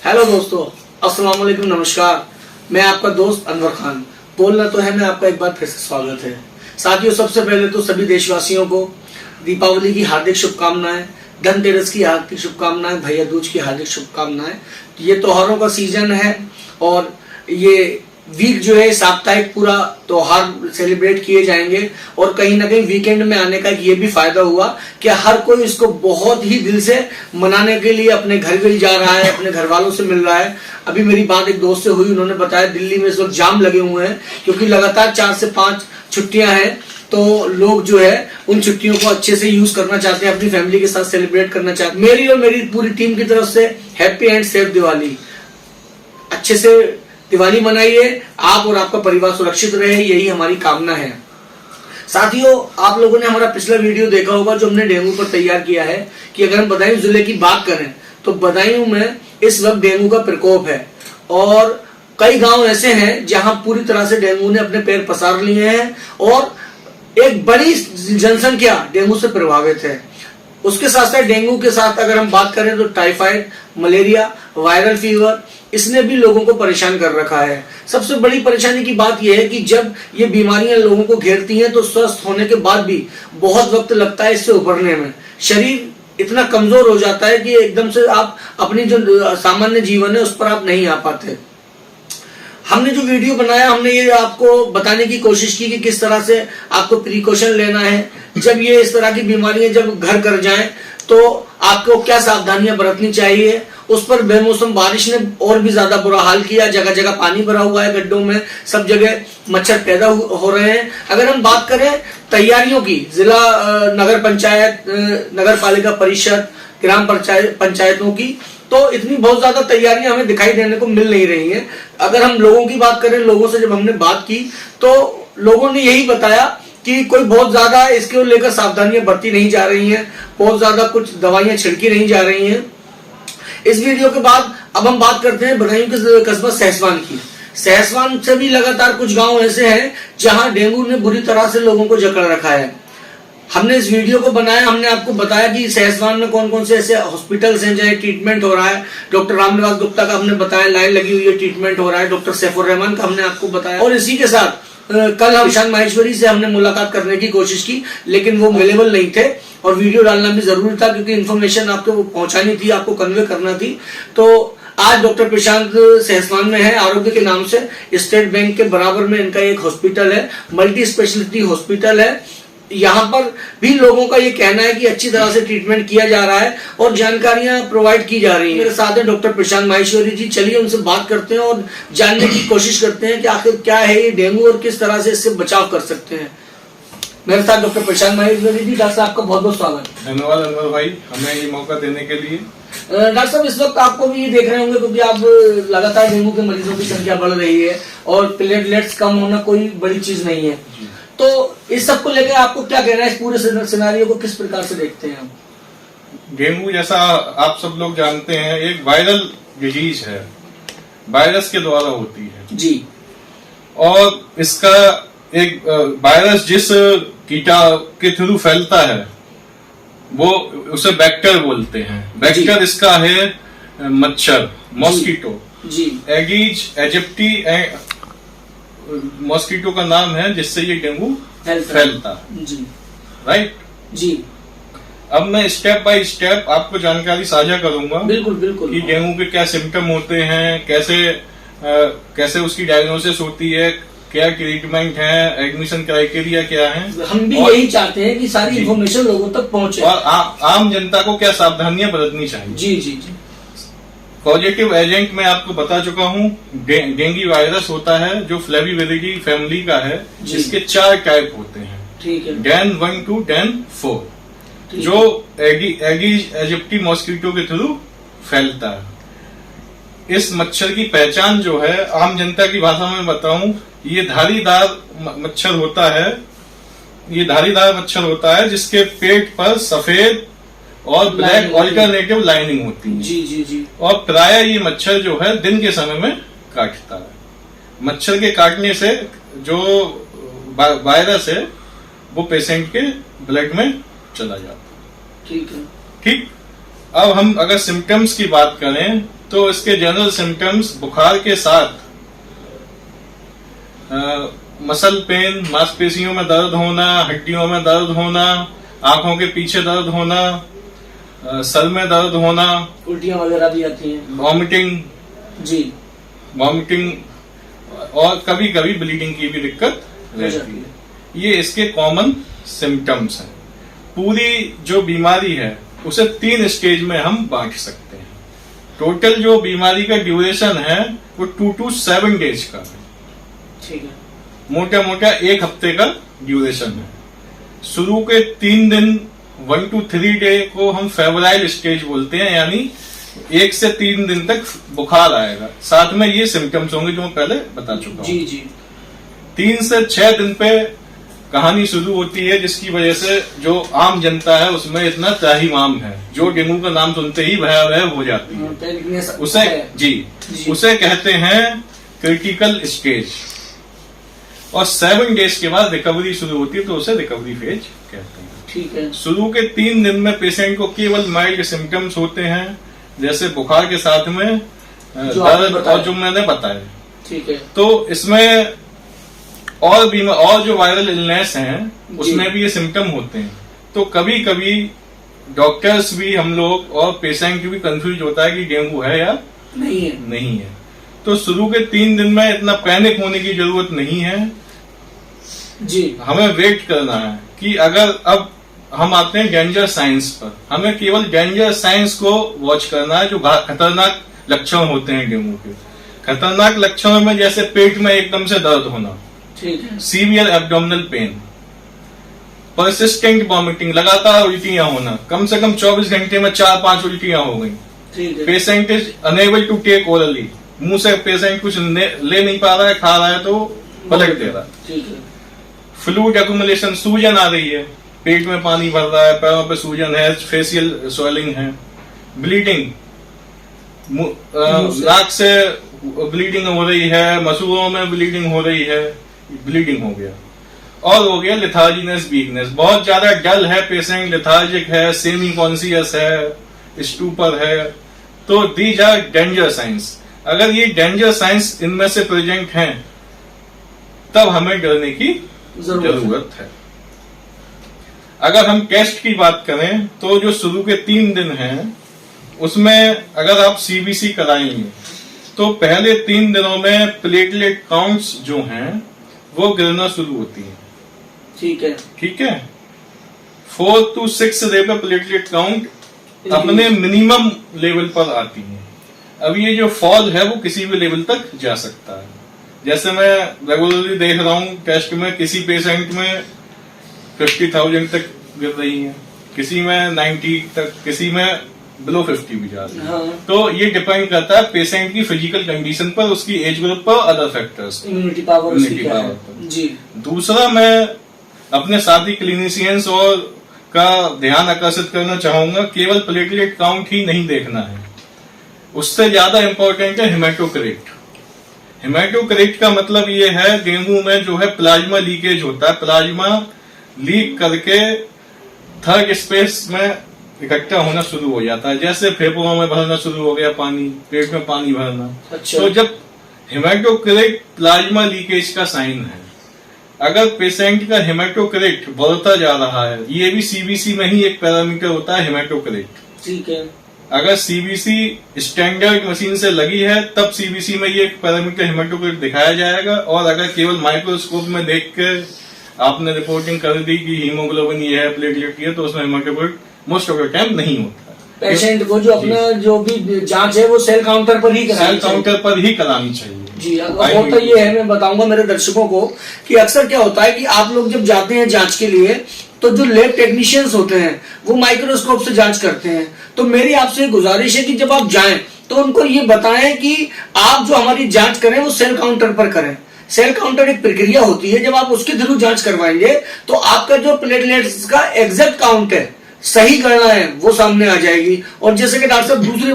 Hello दोस्तों, अस्सलाम वालेकुम, नमस्कार। मैं आपका दोस्त अनवर खान बोलना तो है। मैं आपका एक बार फिर से स्वागत है। साथियों, सबसे पहले तो सभी देशवासियों को दीपावली की हार्दिक शुभकामनाएं, धनतेरस की हार्दिक शुभकामनाएं, भैया दूज की हार्दिक शुभकामनाएं। ये त्योहारों का सीजन है और ये वीक जो है साप्ताहिक पूरा त्योहार सेलिब्रेट किए जाएंगे और कहीं ना कहीं वीकेंड में आने का ये भी फायदा हुआ कि हर कोई इसको बहुत ही दिल से मनाने के लिए अपने घर भी जा रहा है, अपने घर वालों से मिल रहा है। अभी मेरी बात एक दोस्त से हुई, उन्होंने बताया दिल्ली में इस वक्त जाम लगे हुए हैं क्योंकि लगातार 4 से 5 छुट्टियां हैं। तो लोग जो है उन छुट्टियों को अच्छे से यूज करना चाहते हैं, अपनी फैमिली के साथ सेलिब्रेट करना चाहते हैं। मेरी और मेरी पूरी टीम की तरफ से हैप्पी एंड सेफ दिवाली। अच्छे से दिवाली मनाइए, आप और आपका परिवार सुरक्षित रहे, यही हमारी कामना है। साथियों, आप लोगों ने हमारा पिछला वीडियो देखा होगा जो हमने डेंगू पर तैयार किया है कि अगर हम बदायूं जिले की बात करें तो बदायूं में इस वक्त डेंगू का प्रकोप है और कई गांव ऐसे हैं जहां पूरी तरह से डेंगू ने अपने पैर पसार लिए हैं और एक बड़ी जनसंख्या डेंगू से प्रभावित है। उसके साथ साथ डेंगू के साथ अगर हम बात करें तो टाइफाइड, मलेरिया, वायरल फीवर, इसने भी लोगों को परेशान कर रखा है। सबसे बड़ी परेशानी की बात यह है कि जब ये बीमारियां लोगों को घेरती हैं तो स्वस्थ होने के बाद भी बहुत वक्त लगता है इससे उभरने में। शरीर इतना कमजोर हो जाता है कि एकदम से आप अपनी जो सामान्य जीवन है उस पर आप नहीं आ पाते। हमने जो वीडियो बनाया, हमने ये आपको बताने की कोशिश की कि किस तरह से आपको प्रिकॉशन लेना है जब ये इस तरह की बीमारियां जब घर कर जाएं तो आपको क्या सावधानियां बरतनी चाहिए। उस पर बेमौसम बारिश ने और भी ज्यादा बुरा हाल किया। जगह जगह पानी भरा हुआ है, गड्ढों में सब जगह मच्छर पैदा हो रहे हैं। अगर हम बात करें तैयारियों की, जिला नगर पंचायत, नगर पालिका परिषद, ग्राम पंचायतों की, तो इतनी बहुत ज्यादा तैयारियां हमें दिखाई देने को मिल नहीं रही हैं। अगर हम लोगों की बात करें, लोगों से जब हमने बात की तो लोगों ने यही बताया कि कोई बहुत ज्यादा इसको लेकर सावधानियां बरती नहीं जा रही हैं, बहुत ज्यादा कुछ दवाइयां छिड़की नहीं जा रही हैं। इस वीडियो के बाद अब हम बात करते हैं बदायूं के कस्बा सहसवान की। सहसवान से भी लगातार कुछ गांव ऐसे हैं जहां डेंगू ने बुरी तरह से लोगों को जकड़ रखा है। हमने इस वीडियो को बनाया, हमने आपको बताया कि सहसवान में कौन कौन से ऐसे हॉस्पिटल्स हैं जहां ट्रीटमेंट हो रहा है। डॉक्टर रामनिवास गुप्ता का हमने बताया, लाइन लगी हुई है, ट्रीटमेंट हो रहा है। डॉक्टर सैफुर रहमान का हमने आपको बताया और इसी के साथ कल हम ईशान माहेश्वरी से हमने मुलाकात करने की कोशिश की लेकिन वो अवेलेबल नहीं थे और वीडियो डालना भी जरूरी था क्योंकि इन्फॉर्मेशन आपको पहुंचानी थी, आपको कन्वे करना थी। तो आज डॉक्टर प्रशांत सहसवान में है, आरोग्य के नाम से। स्टेट बैंक के बराबर में इनका एक हॉस्पिटल है, मल्टी स्पेशलिटी हॉस्पिटल है। यहाँ पर भी लोगों का ये कहना है कि अच्छी तरह से ट्रीटमेंट किया जा रहा है और जानकारियां प्रोवाइड की जा रही हैं। मेरे साथ है डॉक्टर प्रशांत माहेश्वरी जी। चलिए उनसे बात करते हैं और जानने की कोशिश करते हैं कि आखिर क्या है ये डेंगू और किस तरह से इससे बचाव कर सकते हैं। मेरे साथ डॉक्टर प्रशांत माहेश्वरी जी। डॉक्टर साहब, आपका बहुत बहुत स्वागत। धन्यवाद अनवर भाई, हमें ये मौका देने के लिए। डॉक्टर साहब, इस वक्त आपको भी देख रहे होंगे क्योंकि आप लगातार डेंगू के मरीजों की संख्या बढ़ रही है और प्लेटलेट्स कम होना कोई बड़ी चीज नहीं है। तो इस सब को लेकर आपको क्या कहना है, इस पूरे सिनेरियो को किस प्रकार से देखते हैं आप? डेंगू जैसा आप सब लोग जानते हैं एक वायरल डिजीज है, वायरस के द्वारा होती है जी। और इसका एक वायरस जिस कीटा के थ्रू फैलता है वो उसे वेक्टर बोलते हैं। वेक्टर इसका है मच्छर, मॉस्किटो जी। एडीज एजिप्टी मॉस्किटो का नाम है जिससे ये डेंगू फैलता है जी। राइट जी। अब मैं स्टेप बाय स्टेप आपको जानकारी साझा करूंगा। बिल्कुल बिल्कुल। कि डेंगू के क्या सिम्टम होते हैं, कैसे उसकी डायग्नोसिस होती है, क्या ट्रीटमेंट है, एडमिशन क्राइटेरिया क्या है। हम भी यही चाहते हैं कि सारी इन्फॉर्मेशन लोगों तक पहुंचे और आम जनता को क्या सावधानियां बरतनी चाहिए। जी जी जी। पॉजिटिव एजेंट मैं आपको बता चुका हूँ। डेंगू वायरस होता है जो फ्लेविविरिडी फैमिली का है, जिसके 4 टाइप होते हैं। ठीक है। डेन 1 to डेन 4 जो एडीज एजिप्टी मॉस्किटो के थ्रू फैलता है। इस मच्छर की पहचान जो है आम जनता की भाषा में बताऊं, ये धारीदार मच्छर होता है। ये धारीदार मच्छर होता है जिसके पेट पर सफेद और ब्लैक ऑल्टरनेटिव लाइनिंग होती है। जी जी जी। और प्राय ये मच्छर जो है दिन के समय में काटता है। मच्छर के काटने से जो वायरस है वो पेशेंट के ब्लड में चला जाता है। ठीक है। ठीक। अब हम अगर सिम्टम्स की बात करें तो इसके जनरल सिम्टम्स बुखार के साथ मसल पेन, मांसपेशियों में दर्द होना, हड्डियों में दर्द होना, आंखों के पीछे दर्द होना, सर में दर्द होना, उल्टियां वगैरह भी आती हैं, वॉमिटिंग जी, वॉमिटिंग और कभी कभी ब्लीडिंग की भी दिक्कत रहती है। ये इसके कॉमन सिम्टम्स हैं। पूरी जो बीमारी है उसे 3 स्टेज में हम बांट सकते हैं। टोटल जो बीमारी का ड्यूरेशन है वो 2 to 7 डेज का है। ठीक है, मोटा मोटा 1 हफ्ते का ड्यूरेशन है। शुरू के 3 दिन 1 to 3 डे को हम फेब्राइल स्टेज बोलते हैं, यानी 1 से 3 दिन तक बुखार आएगा, साथ में ये सिम्टम्स होंगे जो मैं पहले बता चुका हूं। जी जी। 3 से 6 दिन पे कहानी शुरू होती है, जिसकी वजह से जो आम जनता है उसमें इतना त्राहिमाम है, जो डेंगू का नाम सुनते ही भयावह हो जाती है। उसे जी उसे कहते हैं क्रिटिकल स्टेज। और 7 डेज के बाद रिकवरी शुरू होती है, तो उसे रिकवरी फेज कहते हैं। ठीक है। शुरू के 3 दिन में पेशेंट को केवल माइल्ड सिम्टम्स होते हैं, जैसे बुखार के साथ में दर्द और जो मैंने बताया। ठीक है। तो इसमें और जो वायरल इलनेस हैं उसमें भी ये सिम्टम होते हैं। तो कभी कभी डॉक्टर्स भी, हम लोग और पेशेंट भी कंफ्यूज होता है कि डेंगू है या नहीं है। तो शुरू के 3 दिन में इतना पैनिक होने की जरूरत नहीं है जी। हमें वेट करना है कि अगर अब हम आते हैं डेंजर साइंस पर, हमें केवल डेंजर साइंस को वॉच करना है, जो खतरनाक लक्षण होते हैं डेंगू के। खतरनाक लक्षणों में जैसे पेट में एकदम से दर्द होना, ठीक है, severe abdominal pain, persistent vomiting, लगातार उल्टियां होना, कम से कम 24 घंटे में 4-5 उल्टियां हो गई। ठीक है। Patient is unable to take orally, मुंह से पेशेंट कुछ ले नहीं पा रहा है, खा रहा है तो पलट दे रहा है। ठीक है। फ्लूइड एक्युमुलेशन, सूजन आ रही है, पेट में पानी भर रहा है, पैरों पे सूजन है, फेशियल स्वेलिंग है, ब्लीडिंग, नाक से ब्लीडिंग हो रही है, मसूड़ों में ब्लीडिंग हो रही है, ब्लीडिंग हो गया। और हो गया लेथार्जीनेस, वीकनेस, बहुत ज्यादा डल है पेशेंट, लेथार्जिक है, सेमी कॉन्शियस है, स्टूपर है। तो दीज आर डेंजर साइंस। अगर ये डेंजर साइंस इनमें से प्रेजेंट हैं, तब हमें डरने की जरूरत है। अगर हम टेस्ट की बात करें तो जो शुरू के 3 दिन हैं उसमें अगर आप सीबीसी कराएंगे तो पहले 3 दिनों में प्लेटलेट काउंट्स जो हैं वो गिरना शुरू होती है। ठीक है। ठीक है। 4 to 6 डे पे प्लेटलेट काउंट अपने मिनिमम लेवल पर आती है। अब ये जो फॉल है वो किसी भी लेवल तक जा सकता है। जैसे मैं रेगुलरली देख रहा हूँ टेस्ट में, किसी पेशेंट में 50,000 तक गिर रही है, किसी में 90 तक, किसी में बिलो 50 भी जा रही है। हाँ। तो ये डिपेंड करता है पेशेंट की फिजिकल कंडीशन पर, उसकी एज ग्रुप पर, अदर फैक्टर्स, इम्यूनिटी पावर पर। जी। दूसरा, मैं अपने साथी क्लिनिशियंस और का ध्यान आकर्षित करना चाहूंगा, केवल प्लेटलेट काउंट ही नहीं देखना है, उससे ज्यादा इंपॉर्टेंट है हेमाटोक्रिट। हेमाटोक्रिट का मतलब ये है डेंगू में जो है प्लाज्मा लीकेज होता है, प्लाज्मा लीक करके थर्ड स्पेस में इकट्ठा होना शुरू हो जाता है। जैसे फेफड़ों में भरना शुरू हो गया पानी, पेट में पानी भरना। अच्छा। तो जब हेमाटोक्रिट प्लाज्मा लीकेज का साइन है, अगर पेशेंट का हेमाटोक्रिट बढ़ता जा रहा है, ये भी सीबीसी में ही एक पैरामीटर होता है हेमाटोक्रिट। ठीक है। अगर सीबीसी स्टैंडर्ड मशीन से लगी है तब सीबीसी में ये पैरामीटर हेमाटोक्रिट दिखाया जाएगा, और अगर केवल माइक्रोस्कोप में देख के आपने रिपोर्टिंग कर दी कि हीमोग्लोबिन ये है, प्लेटलेट ये, तो उसमें haematocrit most of the time नहीं होता। पेशेंट को जो अपना जो भी जांच है वो सेल काउंटर पर ही सेल काउंटर पर ही करानी चाहिए। जी। होता ये है, मैं बताऊंगा मेरे दर्शकों को कि अक्सर क्या होता है कि आप लोग जब जाते हैं जांच के लिए तो जो लैब टेक्नीशियंस होते हैं वो माइक्रोस्कोप से जांच करते हैं। तो मेरी आपसे गुजारिश है कि जब आप जाएं तो उनको ये बताएं कि आप जो हमारी जांच करें वो सेल काउंटर पर करें। सेल काउंटर एक प्रक्रिया होती है, जब आप उसके थ्रू जांच करवाएंगे तो आपका जो प्लेटलेट्स का एग्जैक्ट काउंट है, सही गणना है, वो सामने आ जाएगी। और जैसे कि डॉक्टर साहब दूसरी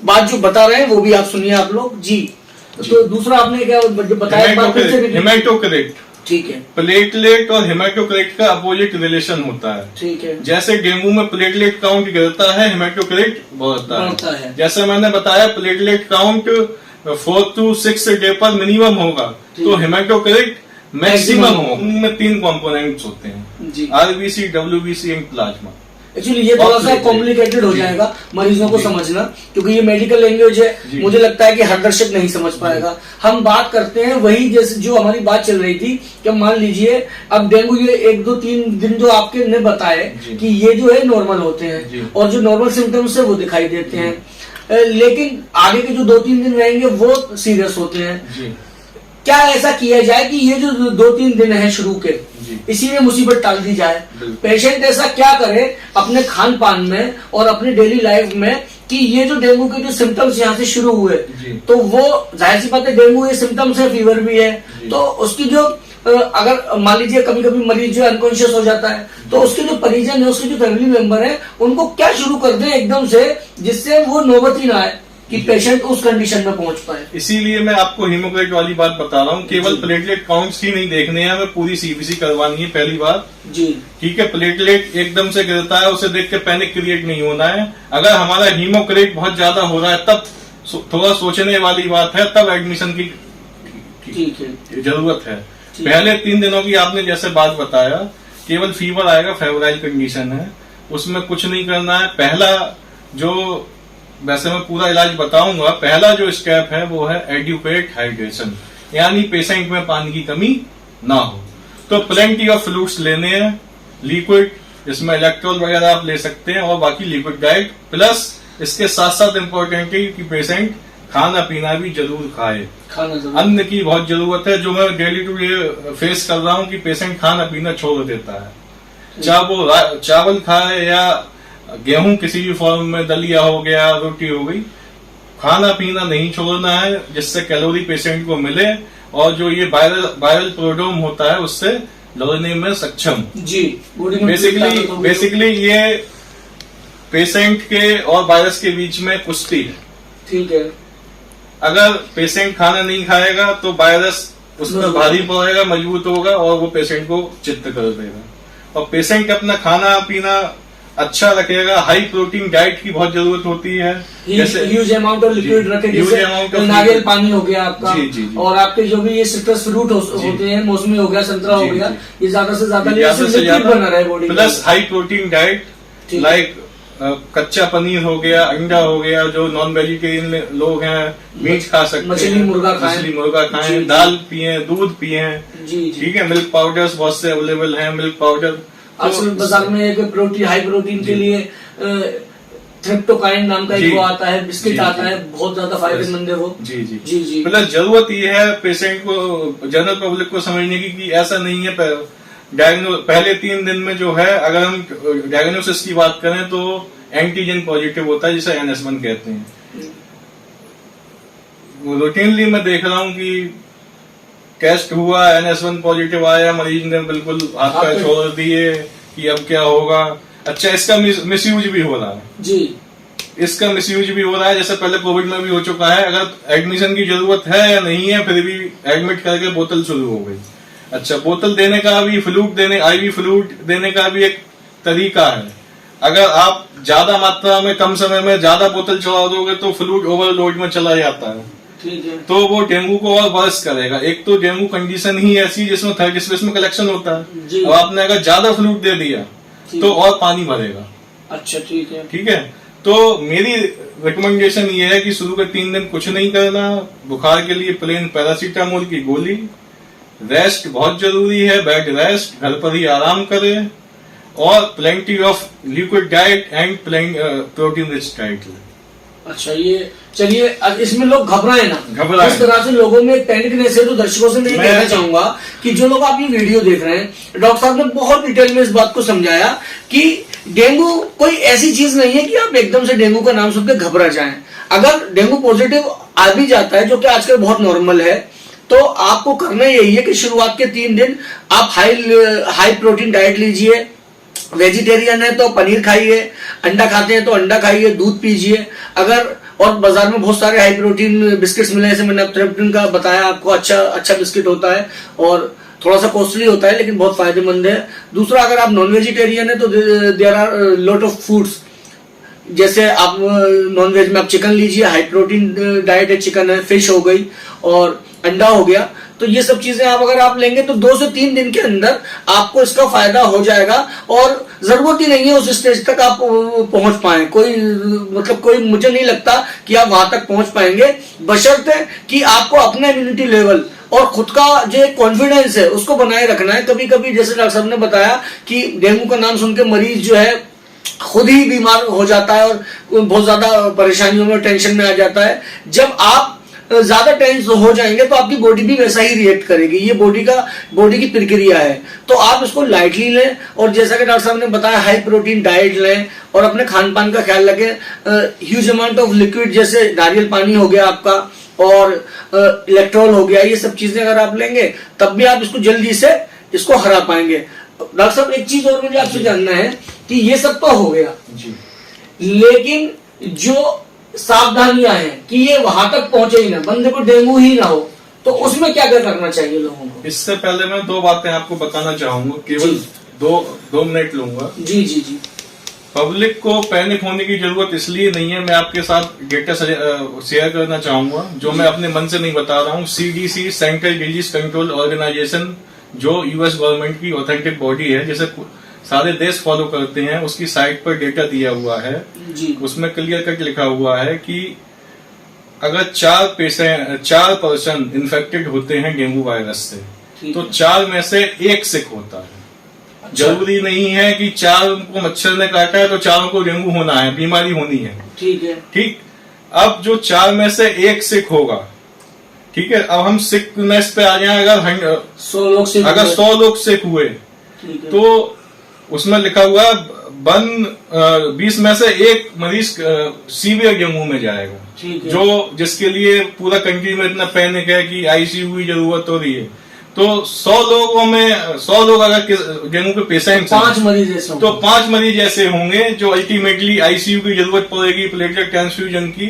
बात जो बता रहे हैं वो भी आप सुनिए आप लोग जी। तो दूसरा आपने क्या बताया? हेमाटोक्रिट, ठीक है। प्लेटलेट और हेमाटोक्रिट का अपोजिट रिलेशन होता है। ठीक है। जैसे डेंगू में प्लेटलेट काउंट गिरता है, हेमाटोक्रिट बढ़ता है। जैसे मैंने बताया प्लेटलेट काउंट 4 to 6 डे पर मिनिमम होगा, तो हेमाटोक्रिट मैक्सिमम होगा। उनमें 3 कंपोनेंट्स होते हैं, RBC, WBC and plasma. Actually ये थोड़ा सा कॉम्प्लिकेटेड हो जाएगा मरीजों को समझना, क्योंकि ये मेडिकल लैंग्वेज है, मुझे लगता है कि हर दर्शक नहीं समझ पाएगा। हम बात करते हैं वही जैसे जो हमारी बात चल रही थी कि मान लीजिए अब डेंगू ये 1 2 3 दिन जो आपके ने बताए कि ये जो है नॉर्मल होते हैं और जो नॉर्मल सिम्टम्स है वो दिखाई देते हैं, लेकिन आगे के जो 2-3 दिन रहेंगे वो सीरियस होते हैं। क्या ऐसा किया जाए कि ये जो 2-3 दिन है शुरू के, इसी में मुसीबत टाल दी जाए? पेशेंट ऐसा क्या करे अपने खान पान में और अपने डेली लाइफ में कि ये जो डेंगू के जो सिम्टम्स यहाँ से शुरू हुए, तो वो जाहिर सी बात है डेंगू ये सिम्टम्स है, फीवर भी है, तो उसकी जो अगर मान लीजिए कभी कभी मरीज जो अनकॉन्शियस हो जाता है, तो उसके जो परिजन है, उसके जो फैमिली मेंबर है, उनको क्या शुरू कर दें एकदम से जिससे वो नौबत ही ना आए कि पेशेंट उस कंडीशन में पहुंच पाए। इसीलिए मैं आपको हीमोक्रेट वाली बात बता रहा हूँ, केवल प्लेटलेट काउंट्स ही नहीं देखने हैं, हमें पूरी सीबीसी करवानी है पहली बात जी। ठीक है, प्लेटलेट एकदम से गिरता है उसे देख के पैनिक क्रिएट नहीं होना है। अगर हमारा हीमोक्रेट बहुत ज्यादा हो रहा है तब थोड़ा सोचने वाली बात है, तब एडमिशन की जरूरत है। पहले 3 दिनों की आपने जैसे बात बताया, केवल फीवर आएगा, फेब्राइल कंडीशन है, उसमें कुछ नहीं करना है। पहला जो वैसे मैं पूरा इलाज बताऊंगा, पहला जो स्टेप है वो है एडिक्वेट हाइड्रेशन, यानी पेशेंट में पानी की कमी ना हो। तो प्लेंटी ऑफ फ्लूइड्स लेने हैं, लिक्विड, इसमें इलेक्ट्रोल वगैरह आप ले सकते हैं, और बाकी लिक्विड डाइट, प्लस इसके साथ साथ इम्पोर्टेंट है कि पेशेंट खाना पीना भी जरूर खाए। अन्न की बहुत जरूरत है, जो मैं डेली टू डे फेस कर रहा हूँ कि पेशेंट खाना पीना छोड़ देता है, चाहे वो चावल खाए या गेहूं किसी भी फॉर्म में, दलिया हो गया, रोटी हो गई, खाना पीना नहीं छोड़ना है, जिससे कैलोरी पेशेंट को मिले और जो ये वायरल प्रोड्रोम होता है उससे लड़ने में सक्षम जी। बेसिकली ये पेशेंट के और वायरस के बीच में कुश्ती है। ठीक है, अगर पेशेंट खाना नहीं खाएगा तो वायरस उस पर भारी पड़ेगा, मजबूत होगा और वो पेशेंट को चित्त कर देगा। और पेशेंट अपना खाना पीना अच्छा रखेगा, हाई प्रोटीन डाइट की बहुत जरूरत होती है, जैसे ह्यूज अमाउंट ऑफ लिक्विड रखे, जैसे नारियल पानी हो गया आपका, जी, और आपके जो भी ये सिट्रस फ्रूट होते हैं, मौसमी हो गया, संतरा हो गया, ये ज्यादा से ज्यादा बना रहे body, plus high protein diet like कच्चा पनीर हो गया, अंडा हो गया, जो नॉन वेजिटेरियन लोग हैं मीट खा सकते हैं, मछली मुर्गा खाएं, दाल पिए, दूध पिए, ठीक है। मिल्क पाउडर्स बहुत से अवेलेबल हैं, मिल्क पाउडर आजकल बाजार में एक प्रोटीन, हाई प्रोटीन के लिए ट्रिप्टोकाइन नाम का एक वो आता है, बिस्किट आता है, बहुत ज्यादा फायदेमंद है वो। जी जी जी जी। मतलब जरूरत ये है पेशेंट को, जनरल पब्लिक को समझने की कि ऐसा नहीं है। पहले 3 दिन में जो है, अगर हम डायग्नोसिस की बात करें तो एंटीजन पॉजिटिव होता है, जिसे NS1 कहते हैं। रूटीनली मैं देख रहा हूँ कि टेस्ट हुआ, NS1 पॉजिटिव आया, मरीज ने बिल्कुल हाथ पैर छोड़ दिए कि अब क्या होगा। अच्छा, इसका मिसयूज भी हो रहा है जी, इसका मिसयूज भी हो रहा है, जैसे पहले कोविड में भी हो चुका है। अगर एडमिशन की जरूरत है या नहीं है, फिर भी एडमिट करके बोतल शुरू हो गई। अच्छा, बोतल देने का भी, फ्लूइड देने, IV फ्लूइड देने का भी एक तरीका है। अगर आप ज्यादा मात्रा में कम समय में ज्यादा बोतल चढ़ा दोगे तो फ्लूइड ओवरलोड में चला जाता है, ठीक है, तो वो डेंगू को और वर्स करेगा। एक तो डेंगू कंडीशन ही ऐसी जिसमें थर्ड स्पेस में कलेक्शन होता है, और आपने अगर ज्यादा फ्लूइड दे दिया तो और पानी भरेगा। अच्छा, ठीक है, ठीक है। तो मेरी रिकमेंडेशन ये है कि शुरू के 3 दिन कुछ नहीं करना, बुखार के लिए प्लेन पैरासीटामोल की गोली, रेस्ट बहुत जरूरी है, बेड रेस्ट, घर पर ही आराम करें, और plenty of liquid diet and protein rich diet. अच्छा, ये चलिए, इसमें लोग घबराए ना, इस तरह से लोगों में पैनिकनेस है। तो दर्शकों से मैं कहना चाहूंगा कि जो लोग आप ये वीडियो देख रहे हैं, डॉक्टर साहब ने बहुत डिटेल में इस बात को समझाया कि डेंगू कोई ऐसी चीज नहीं है कि आप एकदम से डेंगू का नाम सुनकर घबरा जाएं। अगर डेंगू पॉजिटिव आ भी जाता है, जो कि आजकल बहुत नॉर्मल है, तो आपको करना यही है कि शुरुआत के 3 दिन आप हाई प्रोटीन डाइट लीजिए। वेजिटेरियन है तो पनीर खाइए, अंडा खाते हैं तो अंडा खाइए, दूध पीजिए। अगर और बाजार में बहुत सारे हाई प्रोटीन बिस्किट्स मिले, जैसे मैंने ट्रिप्टोन का बताया आपको, अच्छा बिस्किट होता है, और थोड़ा सा कॉस्टली होता है लेकिन बहुत फायदेमंद है। दूसरा, अगर आप नॉन वेजिटेरियन है तो there are lot of foods, जैसे आप नॉन वेज में आप चिकन लीजिए, हाई प्रोटीन डाइट है, चिकन है, फिश हो गई और अंडा हो गया। तो ये सब चीजें आप अगर आप लेंगे तो 2 से 3 दिन के अंदर आपको इसका फायदा हो जाएगा और जरूरत ही नहीं है उस स्टेज तक आप पहुंच पाए। कोई मुझे नहीं लगता कि आप वहां तक पहुंच पाएंगे, बशर्ते कि आपको अपना इम्यूनिटी लेवल और खुद का जो कॉन्फिडेंस है उसको बनाए रखना है। कभी कभी जैसे डॉक्टर साहब ने बताया कि डेंगू का नाम सुन के मरीज जो है खुद ही बीमार हो जाता है और बहुत ज्यादा परेशानियों में, टेंशन में आ जाता है। जब आप ज्यादा टेंस हो जाएंगे तो आपकी बॉडी भी वैसा ही रिएक्ट करेगी। ये बॉडी की प्रक्रिया है, तो आप इसको लाइटली लें और जैसा कि डॉक्टर साहब ने बताया हाई प्रोटीन डाइट लें और अपने खान पान का ख्याल रखें। ह्यूज अमाउंट ऑफ लिक्विड जैसे नारियल पानी हो गया आपका और इलेक्ट्रॉल हो गया, ये सब चीजें अगर आप लेंगे तब भी आप इसको जल्दी से इसको हरा पाएंगे। डॉक्टर साहब एक चीज और मुझे आपसे जानना है कि ये सब तो हो गया जी, लेकिन जो सावधानियां हैं कि ये वहां तक पहुंचे ही ना, बंदे को डेंगू ही ना हो, तो उसमें क्या क्या करना चाहिए लोगों को? इससे पहले मैं 2 बातें आपको बताना चाहूंगा, केवल 2 मिनट लूंगा। जी जी जी। पब्लिक को पैनिक होने की जरूरत इसलिए नहीं है, मैं आपके साथ डेटा शेयर करना चाहूंगा जो मैं अपने मन से नहीं बता रहा हूँ। CDC, central disease control organisation, जो यूएस गवर्नमेंट की ऑथेंटिक बॉडी है, जैसे सारे देश फॉलो करते हैं, उसकी साइट पर डेटा दिया हुआ है जी। उसमें क्लियर कट लिखा हुआ है कि अगर 4 पर्सन इन्फेक्टेड होते हैं डेंगू वायरस से तो 4 में से 1 सिक होता है। अच्छा। जरूरी नहीं है कि 4 को मच्छर ने काटा है तो 4 को डेंगू होना है, बीमारी होनी है। ठीक है, ठीक। अब जो 4 में से 1 सिक होगा, ठीक है, अब हम सिकनेस पे आ जाए। अगर 100 लोग सिक हुए तो उसमें लिखा हुआ 20 में से 1 मरीज सीवियर डेंगू में जाएगा, जो जिसके लिए पूरा कंट्री में इतना पैनिक है कि आईसीयू की जरूरत हो रही है। तो 100 लोग अगर डेंगू के पेशेंट 5 मरीज ऐसे तो 5 मरीज ऐसे होंगे जो अल्टीमेटली आईसीयू की जरूरत पड़ेगी प्लेटलेट ट्रांसफ्यूजन की।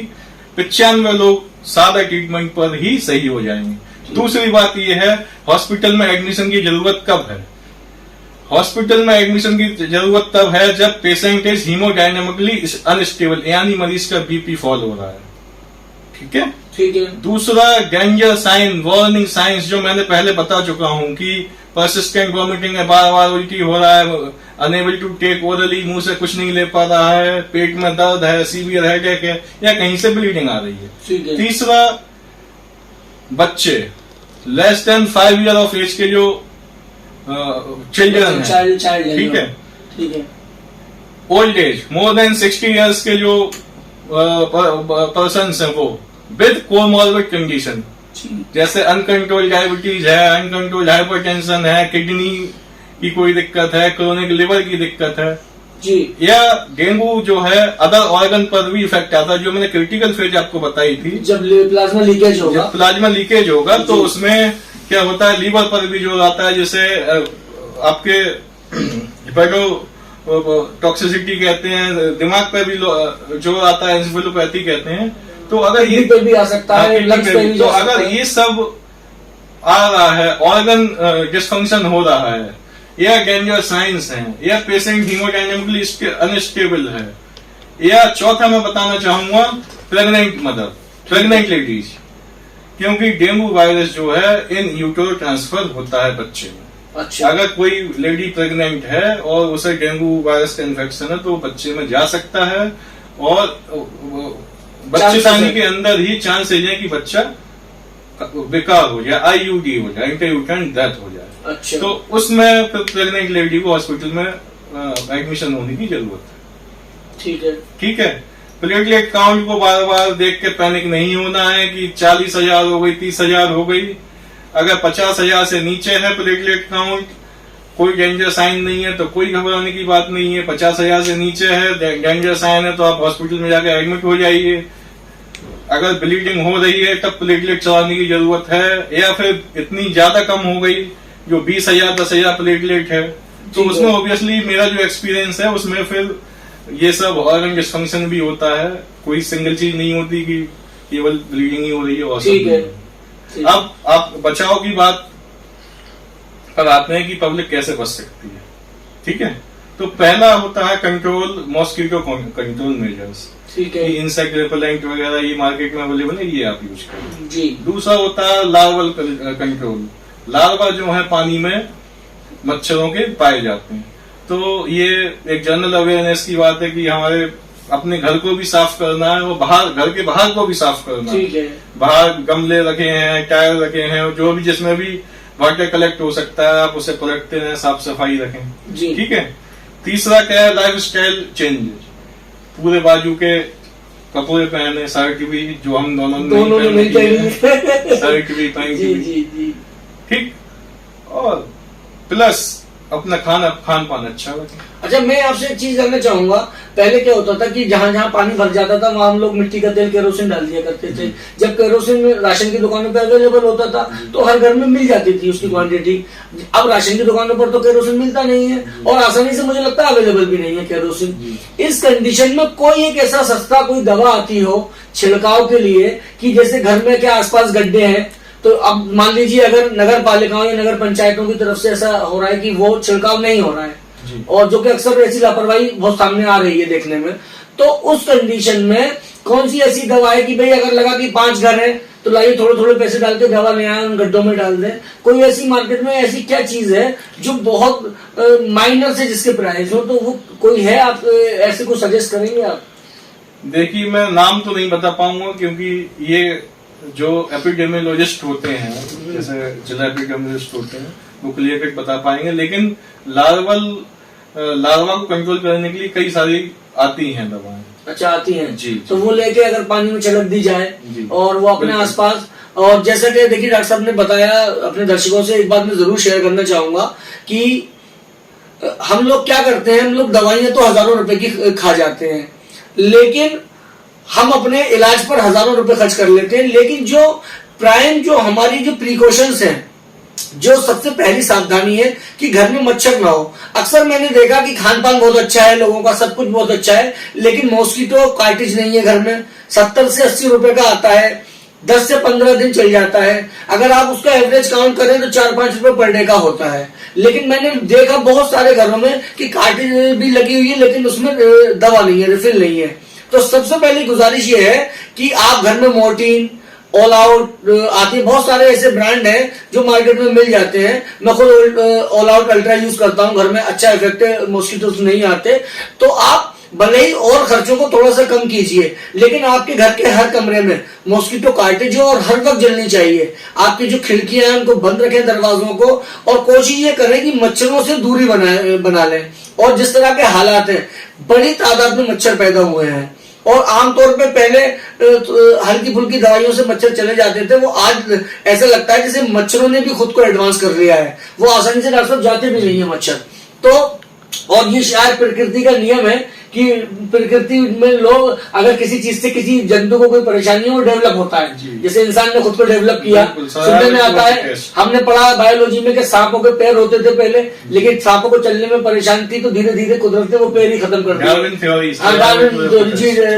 95 लोग सादा ट्रीटमेंट पर ही सही हो जाएंगे। दूसरी बात यह है, हॉस्पिटल में एडमिशन की जरूरत कब है? हॉस्पिटल में एडमिशन की जरूरत तब है जब पेशेंट इज हीमोडायनेमिकली अनस्टेबल, यानी मरीज का बीपी फॉल हो रहा है। ठीक है, ठीक है। दूसरा डेंजर साइन, वार्निंग साइंस, जो मैंने पहले बता चुका हूं कि परसिस्टेंट वॉमिटिंग है, बार बार उल्टी हो रहा है, अनेबल टू टेक ओरली, मुंह से कुछ नहीं ले पा रहा है, पेट में दर्द है, सीवियर हेडेक है या कहीं से ब्लीडिंग आ रही है। तीसरा, बच्चे less than 5 year of age के जो चिल्ड्रन है, ठीक है, ठीक है। Old age more than 60 years के जो पर्सन है वो विद कोमॉर्बिड कंडीशन, जैसे अनकंट्रोल्ड डायबिटीज है, अनकंट्रोल्ड हाइपरटेंशन है, किडनी की कोई दिक्कत है, क्रोनिक लिवर की दिक्कत है जी, या डेंगू जो है अदर ऑर्गन पर भी इफेक्ट आता है। जो मैंने क्रिटिकल फेज आपको बताई थी, जब प्लाज्मा लीकेज होगा, जब प्लाज्मा लीकेज होगा तो उसमें क्या होता है, लीवर पर भी जो आता है, जैसे आपके हेपेटो टॉक्सिसिटी कहते हैं, दिमाग पर भी जो आता है एंसेफेलोपैथी कहते हैं। तो अगर ये पे भी आ सकता है, लंग्स पे भी तो अगर ये सब आ रहा है, ऑर्गन डिस्फंक्शन हो रहा है, या डेंजर साइंस है, या पेशेंट हीमोडायनेमिकली अनस्टेबल है, या चौथा मैं बताना चाहूंगा प्रेग्नेंट मदर, प्रेग्नेंट लेडीज, क्योंकि डेंगू वायरस जो है इन यूटेरो ट्रांसफर होता है बच्चे में। अच्छा। अगर कोई लेडी प्रेग्नेंट है और उसे डेंगू वायरस का इन्फेक्शन है तो वो बच्चे में जा सकता है और बच्चेदानी के अंदर ही चांस है कि बच्चा बेकार हो जाए, आईयूडी हो जाए, इंटरयूटेरन डेथ हो जाए। अच्छा। तो उसमें प्रेग्नेंट लेडी को हॉस्पिटल में एडमिशन होने की जरूरत है। ठीक है, ठीक है। प्लेटलेट काउंट को बार बार देख के पैनिक नहीं होना है कि 40,000 हो गई, 30,000 हो गई। अगर 50,000 से नीचे है प्लेटलेट काउंट, कोई डेंजर साइन नहीं है तो कोई घबराने की बात नहीं है। 50,000 से नीचे है, डेंजर साइन है तो आप हॉस्पिटल में जाकर एडमिट हो जाइए। अगर ब्लीडिंग हो रही है तब प्लेटलेट चढ़ाने की जरूरत है, या फिर इतनी ज्यादा कम हो गई जो 20,000 10,000 प्लेटलेट है तो उसमें ऑब्वियसली मेरा जो एक्सपीरियंस है उसमें फिर ये सब ऑर्गन डिस्फंक्शन भी होता है। कोई सिंगल चीज नहीं होती कि केवल ब्लीडिंग ही हो रही है और सब। अब आप बचाव की बात पर आते हैं कि पब्लिक कैसे बच सकती है। ठीक है, तो पहला होता है कंट्रोल, मॉस्किटो कंट्रोल मेजर्स। ठीक है, इंसेक्ट रिपेलेंट वगैरह ये मार्केट में अवेलेबल है, ये आप यूज करें जी। दूसरा होता है लार्वल कंट्रोल। लार्वा जो है पानी में मच्छरों के पाए जाते हैं, तो ये एक जनरल अवेयरनेस की बात है कि हमारे अपने घर को भी साफ करना है और बाहर, घर के बाहर को भी साफ करना है। ठीक है, बाहर गमले रखे हैं, टायर रखे हैं, जो भी जिसमें भी वाटर कलेक्ट हो सकता है, आप उसे पलटते रहें, साफ सफाई रखें जी। ठीक है। तीसरा क्या है, लाइफ स्टाइल चेंज। पूरे बाजू के कपड़े पहने, शर्ट भी, जो हम दोनों ने नहीं पहनी, शर्ट भी पैंट जी भी, जी जी। ठीक। और प्लस अपना खान पान अच्छा रखें। अच्छा, मैं आपसे एक चीज जानना चाहूंगा, पहले क्या होता था कि जहाँ जहाँ पानी भर जाता था वहां हम लोग मिट्टी का तेल, केरोसिन डाल दिया करते थे। जब केरोसिन राशन की दुकानों पे अवेलेबल होता था तो हर घर में मिल जाती थी उसकी क्वांटिटी। अब राशन की दुकानों पर तो केरोसिन मिलता नहीं है और आसानी से मुझे लगता है अवेलेबल भी नहीं है केरोसिन। इस कंडीशन में कोई एक ऐसा सस्ता कोई दवा आती हो छिड़काव के लिए कि जैसे घर में क्या आसपास गड्ढे हैं, तो अब मान लीजिए अगर नगर पालिकाओं या नगर पंचायतों की तरफ से ऐसा हो रहा है कि वो छिड़काव नहीं हो रहा है, और जो कि अक्सर ऐसी लापरवाही बहुत सामने आ रही है देखने में, तो उस कंडीशन में कौन सी ऐसी दवा है कि भाई अगर लगा कि 5 घर है तो लाइए थोड़े थोड़े पैसे डाल के दवा ले आए, उन गड्ढों में डाल दें। कोई ऐसी मार्केट में ऐसी क्या चीज है जो बहुत माइनर से जिसके प्राइस हो, तो वो कोई है, आप ऐसे को सजेस्ट करेंगे आप? देखिए, मैं नाम तो नहीं बता पाऊंगा क्योंकि ये जो एपिडेमियोलॉजिस्ट होते हैं, जैसे जिला एपिडेमियोलॉजिस्ट होते हैं, वो क्लियर कट बता पाएंगे। लेकिन लार्वा को कंट्रोल करने के लिए कई सारी आती हैं दवाएं। अच्छा, आती हैं जी। तो वो लेके अगर पानी में छिड़क दी जाए और वो अपने आसपास, और जैसा कि देखिए डॉक्टर साहब ने बताया, अपने दर्शकों से एक बात मैं जरूर शेयर करना चाहूंगा कि हम लोग क्या करते हैं, हम लोग दवाइयां तो हजारों रुपए की खा जाते हैं, लेकिन हम अपने इलाज पर हजारों रुपए खर्च कर लेते हैं। लेकिन जो हमारी जो प्रिकॉशंस हैं, जो सबसे पहली सावधानी है कि घर में मच्छर ना हो। अक्सर मैंने देखा कि खान पान बहुत अच्छा है लोगों का, सब कुछ बहुत अच्छा है, लेकिन मॉस्किटो कार्टिज नहीं है घर में। 70 से 80 रुपए का आता है, 10 से 15 दिन चल जाता है। अगर आप उसका एवरेज काउंट करें तो 4-5 रुपए पर डे का होता है। लेकिन मैंने देखा बहुत सारे घरों में कि कार्टिज भी लगी हुई है लेकिन उसमें दवा नहीं है, रिफिल नहीं है। तो सबसे पहली गुजारिश ये है कि आप घर में मोर्टीन, ऑल आउट आती है, बहुत सारे ऐसे ब्रांड हैं जो मार्केट में मिल जाते हैं। मैं खुद ऑल आउट अल्ट्रा यूज करता हूं घर में, अच्छा इफेक्ट है, मॉस्किटोस नहीं आते। तो आप भले ही और खर्चों को थोड़ा सा कम कीजिए, लेकिन आपके घर के हर कमरे में मॉस्किटो कार्टिज हो और हर वक्त जलनी चाहिए। आपकी जो खिड़कियां हैं उनको बंद रखें, दरवाजों को, और कोशिश ये करें कि मच्छरों से दूरी बना लें। और जिस तरह के हालात हैं, बड़ी तादाद में मच्छर पैदा हुए हैं और आमतौर पे पहले हल्की फुल्की दवाइयों से मच्छर चले जाते थे, वो आज ऐसा लगता है जैसे मच्छरों ने भी खुद को एडवांस कर लिया है, वो आसानी से डॉक्टर साहब जाते भी नहीं है मच्छर। तो और ये शायद प्रकृति का नियम है कि प्रकृति में लोग अगर किसी चीज से किसी जंतु को कोई परेशानी हो डेवलप होता है, जैसे इंसान ने खुद को डेवलप किया। सुनने में आता है, हमने पढ़ा बायोलॉजी में कि सांपों के पैर होते थे पहले, लेकिन सांपों को चलने में परेशानी थी तो धीरे धीरे कुदरत ने वो पैर ही खत्म कर दिया।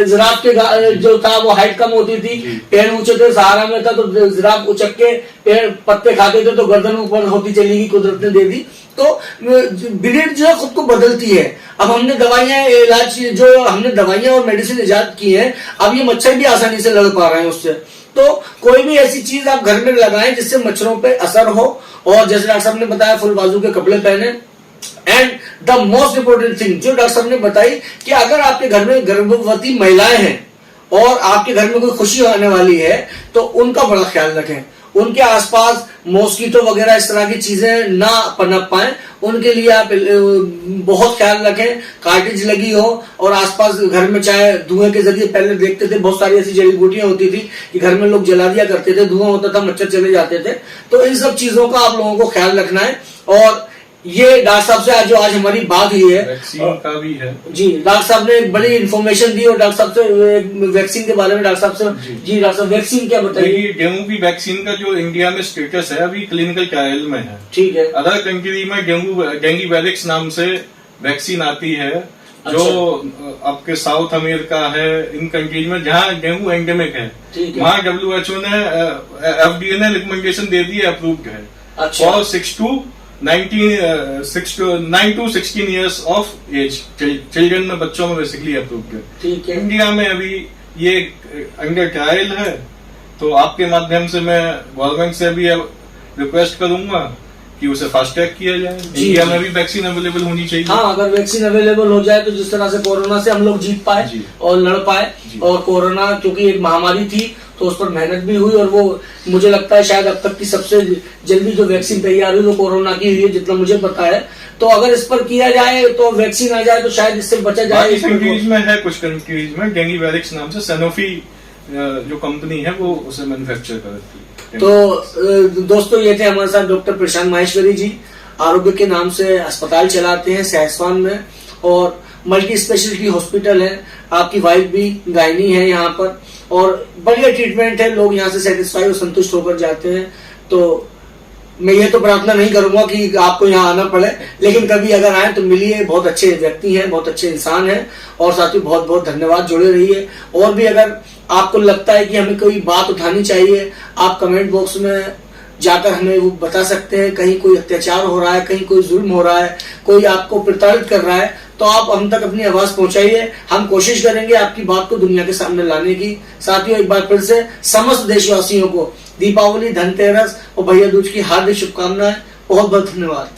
जिराफ के जो था वो हाइट कम होती थी, पैर ऊंचे थे, सहारा में था तो जिराफ उचक के पेड़ पत्ते खाते थे तो गर्दन ऊपर होती चली गई, कुदरत ने दे दी। तो ब्रीड जो है खुद को बदलती है। अब हमने दवाइयां और मेडिसिन इजाद की है, अब ये मच्छर भी आसानी से लड़ पा रहे हैं उससे। तो कोई भी ऐसी चीज आप घर में लगाएं जिससे मच्छरों पे असर हो, और जैसे डॉक्टर साहब ने बताया फुल बाजू के कपड़े पहने। And the most important thing जो डॉक्टर साहब ने बताई कि अगर आपके घर में गर्भवती महिलाएं हैं और आपके घर में कोई खुशी आने वाली है तो उनका बड़ा ख्याल रखें, उनके आसपास मॉस्किटो वगैरह इस तरह की चीजें ना पनप पाए, उनके लिए आप बहुत ख्याल रखें। कार्टिज लगी हो और आसपास घर में चाहे धुएं के जरिए, पहले देखते थे बहुत सारी ऐसी जड़ी बूटियां होती थी कि घर में लोग जला दिया करते थे, धुआं होता था, मच्छर चले जाते थे। तो इन सब चीजों का आप लोगों को ख्याल रखना है। और ये डॉक्टर साहब से आज हमारी बात हुई है, वैक्सीन का भी है जी। डॉक्टर साहब ने एक बड़ी इन्फॉर्मेशन दी और डॉक्टर साहब से वैक्सीन के बारे में डॉक्टर साहब से जी डॉक्टर साहब वैक्सीन क्या बताइए? डेंगू की वैक्सीन का जो इंडिया में स्टेटस है अभी क्लिनिकल ट्रायल में है। ठीक है। अदर कंट्री में डेंगू वैलिक्स नाम से वैक्सीन आती है, जो आपके साउथ अमेरिका है, इन कंट्रीज में जहाँ डेंगू एंडेमिक है वहाँ WHO ने FDA ने रिकमेंडेशन दे दी है, अप्रूव्ड है। अच्छा। और 6 to 9 to 16 years of age children में, बच्चों में बेसिकली अप्रूव्ड है। ठीक है। इंडिया में अभी ये अंडर ट्रायल है, तो आपके माध्यम से मैं गवर्नमेंट से भी रिक्वेस्ट करूंगा कि उसे फास्ट ट्रैक किया जाए। इंडिया में भी वैक्सीन अवेलेबल होनी चाहिए। हाँ, अगर वैक्सीन अवेलेबल हो जाए तो जिस तरह से कोरोना से हम लोग जीत पाए और लड़ पाए, और कोरोना क्योंकि एक महामारी थी तो उस पर मेहनत भी हुई, और वो मुझे लगता है शायद अब तक की सबसे जल्दी जो वैक्सीन तैयार हुई वो कोरोना की हुई है, जितना मुझे पता है। तो अगर इस पर किया जाए तो वैक्सीन आ जाए तो शायद इससे बचा जाए। कंट्रीज में है, कुछ कंट्रीज में डेंगी वैरिक्स नाम से सैनोफी जो कंपनी है वो उसे मैन्युफैक्चर करती है। तो दोस्तों, ये थे हमारे साथ डॉक्टर प्रशांत माहेश्वरी जी, आरोग्य के नाम से अस्पताल चलाते हैं सहसवान में, और मल्टी स्पेशलिटी हॉस्पिटल है। आपकी वाइफ भी गायनी है यहाँ पर, और बढ़िया ट्रीटमेंट है, लोग यहाँ से सेटिस्फाई और संतुष्ट होकर जाते हैं। तो मैं ये तो प्रार्थना नहीं करूंगा कि आपको यहाँ आना पड़े, लेकिन कभी अगर आए तो मिलिए। बहुत अच्छे व्यक्ति हैं, बहुत अच्छे इंसान हैं, और साथ ही बहुत बहुत धन्यवाद, जुड़े रहिए। और भी अगर आपको लगता है कि हमें कोई बात उठानी चाहिए, आप कमेंट बॉक्स में जाकर हमें वो बता सकते हैं। कहीं कोई अत्याचार हो रहा है, कहीं कोई जुल्म हो रहा है, कोई आपको प्रताड़ित कर रहा है, तो आप हम तक अपनी आवाज पहुंचाइए। हम कोशिश करेंगे आपकी बात को दुनिया के सामने लाने की। साथियों, एक बार फिर से समस्त देशवासियों को दीपावली, धनतेरस और भैया दूज की हार्दिक शुभकामनाएं। बहुत बहुत धन्यवाद।